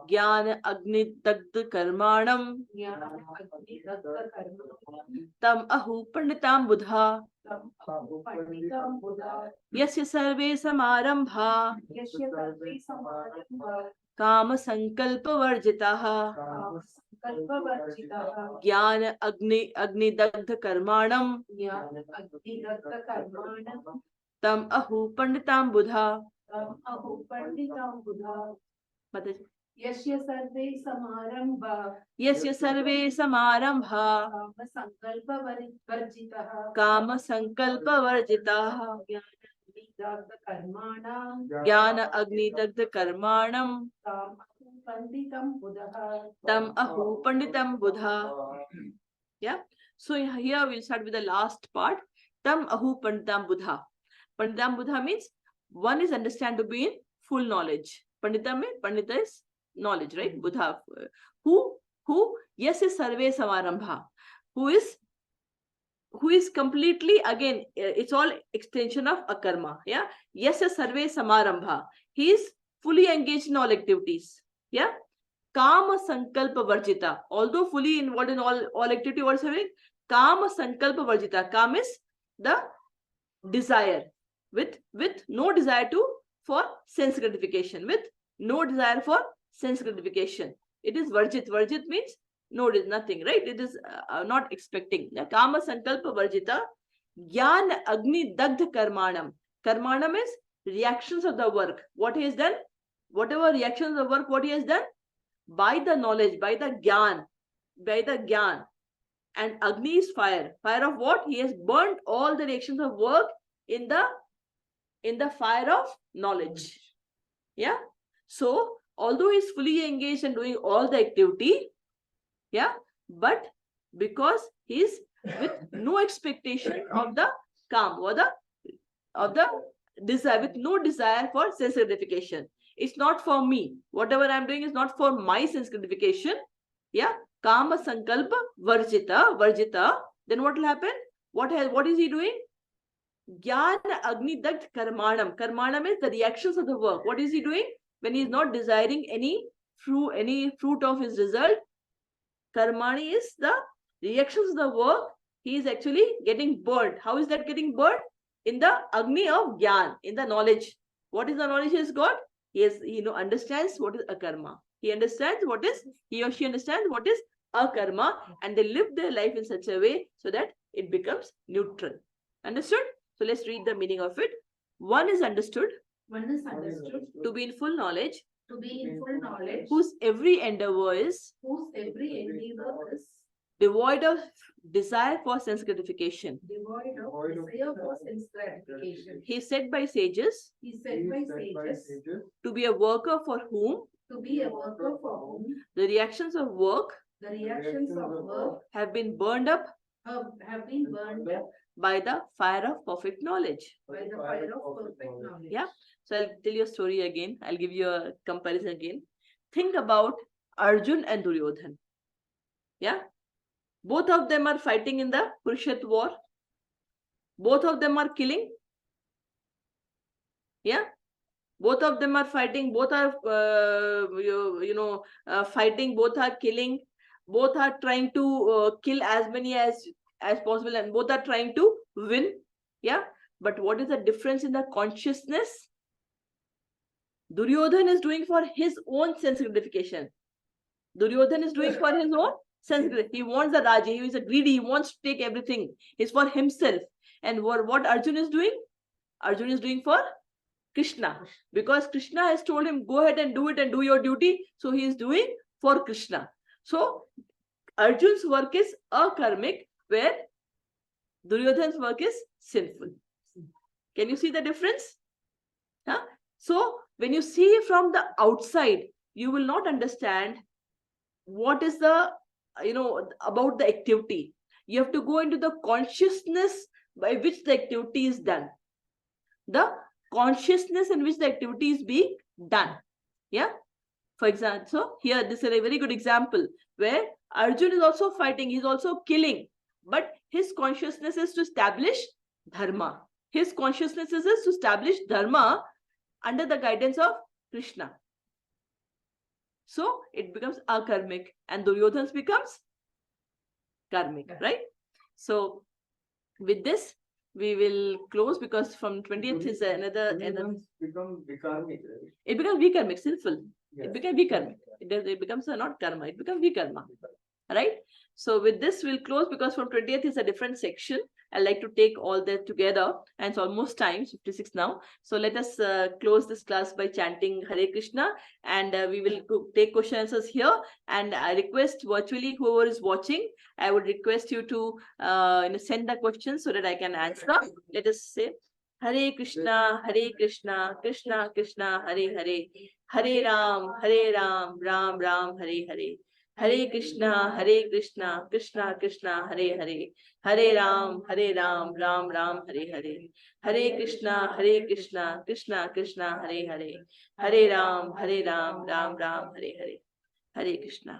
ज्ञान अग्नि दग्ध कर्माणम तम अहु पंडिताम बुधा यस्य सर्वे समारंभा काम संकल्प वर्जिताः ज्ञान अग्नि दग्ध कर्माणम तम अहु पंडिताम बुधा यस्य सर्वे समारंभा काम संकल्प वर्जिताः ज्ञान अग्नि दग्ध कर्माणम तम अहु पंडितम बुधा. Yeah, so here we'll start with the last part. Tam ahu panditam buddha. Panditam buddha means one is understand to be in full knowledge. Pandita means pandita is knowledge, right? Buddha, who yes is sarve samarambha, who is completely, again it's all extension of akarma. Yeah, yes is sarve samarambha, he is fully engaged in all activities. Yeah, kama sankalpa varjita, although fully involved in all activity, what's having kama sankalpa varjita. Kam is the desire, with no desire for sense gratification, with no desire for sense gratification. It is varjit. Varjit means no, it is nothing, right? It is not expecting. Kama sankalpa varjita jnana agni dagdha karmanam. Karmanam is reactions of the work. What he has done, whatever reactions of work, what he has done by the knowledge, by the gyan. And agni is fire. Fire of what? He has burnt all the reactions of work in the fire of knowledge. Yeah. So although he is fully engaged in doing all the activity, yeah, but because he is with no expectation of the calm or of the desire, with no desire for sense gratification. It's not for me. Whatever I'm doing is not for my sense gratification. Yeah. Kama sankalpa varjita. Then what will happen? What is he doing? Jnana agni dagdha karmanam. Karmanam is the reactions of the work. What is he doing? When he is not desiring any fruit of his result, karmani is the reactions of the work. He is actually getting burnt. How is that getting burnt? In the agni of jnana, in the knowledge. What is the knowledge he has got? He understands what is akarma. He understands what is, he or she understands what is akarma, and they live their life in such a way so that it becomes neutral. Understood? So let's read the meaning of it. One is understood to be in full knowledge, whose every endeavor is devoid of desire for sense gratification. He is said by sages to be a worker for whom the reactions of work the reactions of work have been burned up have been burned up by the fire of perfect knowledge. by the fire of perfect knowledge. Yeah. So I'll tell you a story again. I'll give you a comparison again. Think about Arjun and Duryodhan. Yeah. Both of them are fighting in the Kurukshetra war. Both of them are killing. Yeah. Both of them are fighting. Both are, fighting. Both are killing. Both are trying to kill as many as possible, and both are trying to win. Yeah. But what is the difference in the consciousness? Duryodhan is doing for his own sense gratification. Duryodhan is doing for his own sense gratification. He wants the Raja. He is a greedy. He wants to take everything. It's for himself. And what Arjun is doing? Arjun is doing for Krishna. Because Krishna has told him, go ahead and do it and do your duty. So he is doing for Krishna. So Arjun's work is akarmic, where Duryodhan's work is sinful. Can you see the difference? Huh? So when you see from the outside, you will not understand what is the, about the activity. You have to go into the consciousness by which the activity is done. The consciousness in which the activity is being done. Yeah. For example, so here this is a very good example where Arjun is also fighting, he's also killing, but his consciousness is to establish dharma. His consciousness is to establish dharma under the guidance of Krishna. So it becomes akarmic, and Duryodhan's becomes karmic, right? So with this, we will close, because from 20th is another. Become vikarmic, right? It becomes vikarmic, sinful. Yes. It becomes vikarmic. It becomes not karma, it becomes vikarma. Right? So with this, we'll close, because from 20th is a different section. I'd like to take all that together, and it's almost time, 56 now. So let us close this class by chanting Hare Krishna, and we will take question answers here. And I request virtually whoever is watching, I would request you to send the questions so that I can answer. Let us say Hare Krishna, Krishna Krishna, Hare Hare, Hare Ram, Ram Ram, Hare Hare. Hare Krishna, Krishna Krishna, Hare Hare, Hare Ram, Ram Ram, Hare Hare. Hare Krishna, Krishna Krishna, Hare Hare, Hare Ram, Ram Ram, Hare Hare. Hare Krishna.